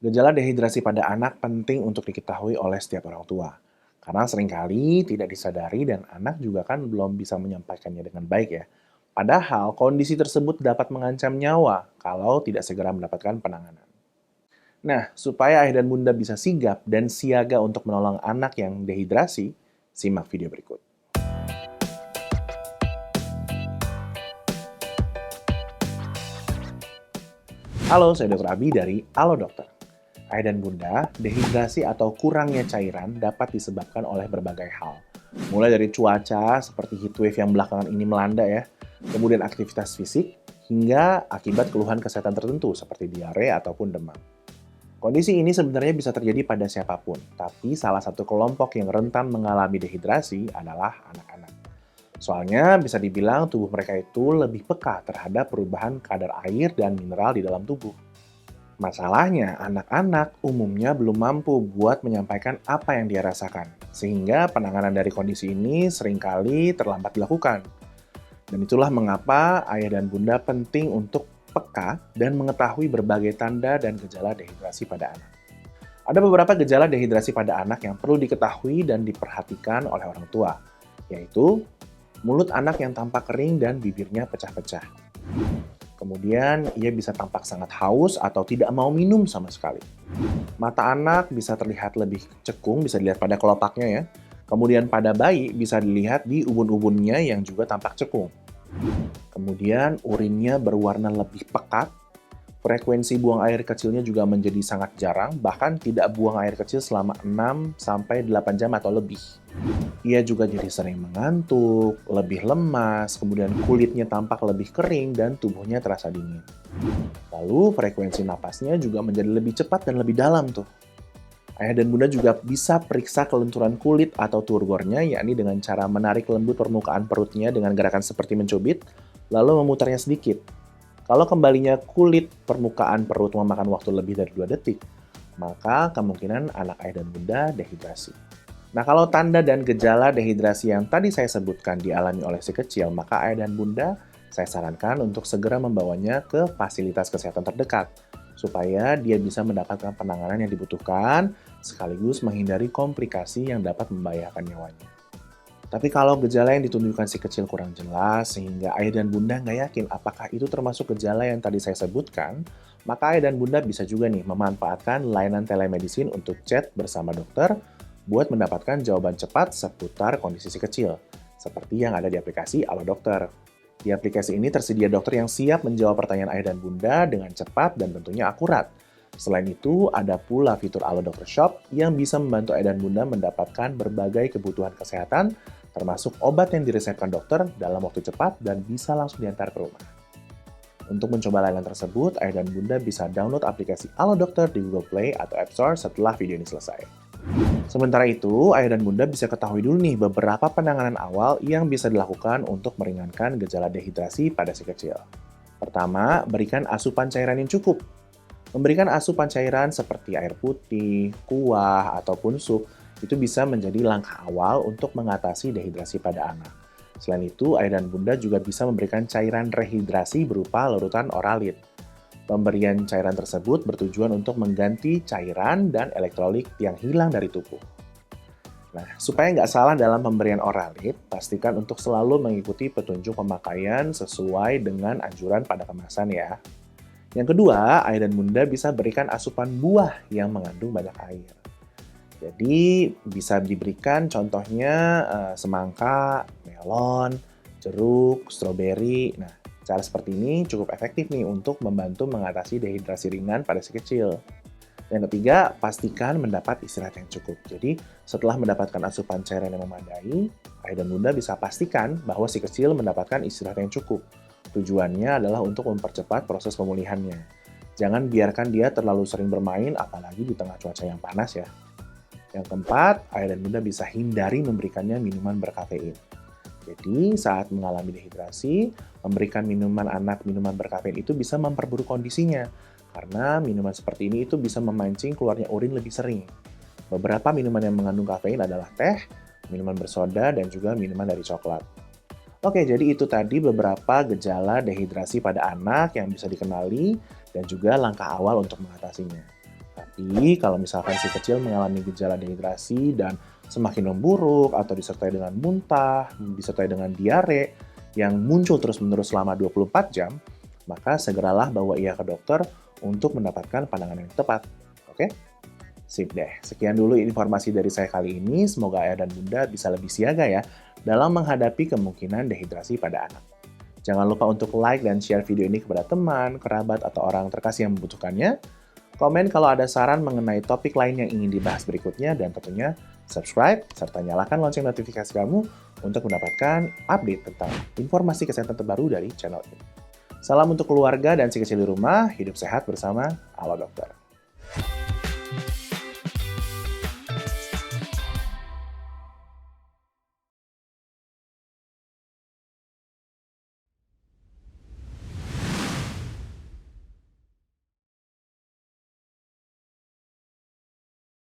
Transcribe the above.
Gejala dehidrasi pada anak penting untuk diketahui oleh setiap orang tua. Karena seringkali tidak disadari dan anak juga kan belum bisa menyampaikannya dengan baik ya. Padahal kondisi tersebut dapat mengancam nyawa kalau tidak segera mendapatkan penanganan. Nah, supaya ayah dan bunda bisa sigap dan siaga untuk menolong anak yang dehidrasi, simak video berikut. Halo, saya Dr. Abi dari Halo Dokter. Ayah dan bunda, dehidrasi atau kurangnya cairan dapat disebabkan oleh berbagai hal. Mulai dari cuaca seperti heatwave yang belakangan ini melanda ya, kemudian aktivitas fisik, hingga akibat keluhan kesehatan tertentu seperti diare ataupun demam. Kondisi ini sebenarnya bisa terjadi pada siapapun, tapi salah satu kelompok yang rentan mengalami dehidrasi adalah anak-anak. Soalnya bisa dibilang tubuh mereka itu lebih peka terhadap perubahan kadar air dan mineral di dalam tubuh. Masalahnya, anak-anak umumnya belum mampu buat menyampaikan apa yang dia rasakan, sehingga penanganan dari kondisi ini seringkali terlambat dilakukan. Dan itulah mengapa ayah dan bunda penting untuk peka dan mengetahui berbagai tanda dan gejala dehidrasi pada anak. Ada beberapa gejala dehidrasi pada anak yang perlu diketahui dan diperhatikan oleh orang tua, yaitu mulut anak yang tampak kering dan bibirnya pecah-pecah. Kemudian, ia bisa tampak sangat haus atau tidak mau minum sama sekali. Mata anak bisa terlihat lebih cekung, bisa dilihat pada kelopaknya ya. Kemudian pada bayi bisa dilihat di ubun-ubunnya yang juga tampak cekung. Kemudian urinnya berwarna lebih pekat. Frekuensi buang air kecilnya juga menjadi sangat jarang, bahkan tidak buang air kecil selama 6-8 jam atau lebih. Ia juga jadi sering mengantuk, lebih lemas, kemudian kulitnya tampak lebih kering dan tubuhnya terasa dingin. Lalu frekuensi napasnya juga menjadi lebih cepat dan lebih dalam tuh. Ayah dan bunda juga bisa periksa kelenturan kulit atau turgornya, yakni dengan cara menarik lembut permukaan perutnya dengan gerakan seperti mencubit, lalu memutarnya sedikit. Kalau kembalinya kulit permukaan perut memakan waktu lebih dari 2 detik, maka kemungkinan anak ayah dan bunda dehidrasi. Nah, kalau tanda dan gejala dehidrasi yang tadi saya sebutkan dialami oleh si kecil, maka ayah dan bunda saya sarankan untuk segera membawanya ke fasilitas kesehatan terdekat, supaya dia bisa mendapatkan penanganan yang dibutuhkan, sekaligus menghindari komplikasi yang dapat membahayakan nyawanya. Tapi kalau gejala yang ditunjukkan si kecil kurang jelas, sehingga ayah dan bunda nggak yakin apakah itu termasuk gejala yang tadi saya sebutkan, maka ayah dan bunda bisa juga nih memanfaatkan layanan telemedicine untuk chat bersama dokter buat mendapatkan jawaban cepat seputar kondisi si kecil, seperti yang ada di aplikasi Halo Dokter. Di aplikasi ini tersedia dokter yang siap menjawab pertanyaan ayah dan bunda dengan cepat dan tentunya akurat. Selain itu, ada pula fitur Halo Dokter Shop yang bisa membantu ayah dan bunda mendapatkan berbagai kebutuhan kesehatan, termasuk obat yang diresepkan dokter dalam waktu cepat dan bisa langsung diantar ke rumah. Untuk mencoba layanan tersebut, ayah dan bunda bisa download aplikasi Halo Dokter di Google Play atau App Store setelah video ini selesai. Sementara itu, ayah dan bunda bisa ketahui dulu nih beberapa penanganan awal yang bisa dilakukan untuk meringankan gejala dehidrasi pada si kecil. Pertama, berikan asupan cairan yang cukup. Memberikan asupan cairan seperti air putih, kuah, ataupun sup itu bisa menjadi langkah awal untuk mengatasi dehidrasi pada anak. Selain itu, ayah dan bunda juga bisa memberikan cairan rehidrasi berupa larutan Oralit. Pemberian cairan tersebut bertujuan untuk mengganti cairan dan elektrolit yang hilang dari tubuh. Nah, supaya nggak salah dalam pemberian Oralit, pastikan untuk selalu mengikuti petunjuk pemakaian sesuai dengan anjuran pada kemasan ya. Yang kedua, ayah dan bunda bisa berikan asupan buah yang mengandung banyak air. Jadi bisa diberikan contohnya semangka, melon, jeruk, stroberi. Nah, cara seperti ini cukup efektif nih untuk membantu mengatasi dehidrasi ringan pada si kecil. Yang ketiga, pastikan mendapat istirahat yang cukup. Jadi, setelah mendapatkan asupan cairan yang memadai, ayah dan bunda bisa pastikan bahwa si kecil mendapatkan istirahat yang cukup. Tujuannya adalah untuk mempercepat proses pemulihannya. Jangan biarkan dia terlalu sering bermain, apalagi di tengah cuaca yang panas ya. Yang keempat, ayah dan bunda bisa hindari memberikannya minuman berkafein. Jadi, saat mengalami dehidrasi, memberikan minuman berkafein itu bisa memperburuk kondisinya. Karena minuman seperti ini itu bisa memancing keluarnya urin lebih sering. Beberapa minuman yang mengandung kafein adalah teh, minuman bersoda, dan juga minuman dari coklat. Oke, jadi itu tadi beberapa gejala dehidrasi pada anak yang bisa dikenali dan juga langkah awal untuk mengatasinya. Tapi kalau misalkan si kecil mengalami gejala dehidrasi dan semakin memburuk atau disertai dengan muntah, disertai dengan diare yang muncul terus-menerus selama 24 jam, maka segeralah bawa ia ke dokter untuk mendapatkan pandangan yang tepat. Oke? Sip deh. Sekian dulu informasi dari saya kali ini. Semoga ayah dan bunda bisa lebih siaga ya dalam menghadapi kemungkinan dehidrasi pada anak. Jangan lupa untuk like dan share video ini kepada teman, kerabat, atau orang terkasih yang membutuhkannya. Komen kalau ada saran mengenai topik lain yang ingin dibahas berikutnya, dan tentunya subscribe serta nyalakan lonceng notifikasi kamu untuk mendapatkan update tentang informasi kesehatan terbaru dari channel ini. Salam untuk keluarga dan si kecil di rumah, hidup sehat bersama Halo Dokter.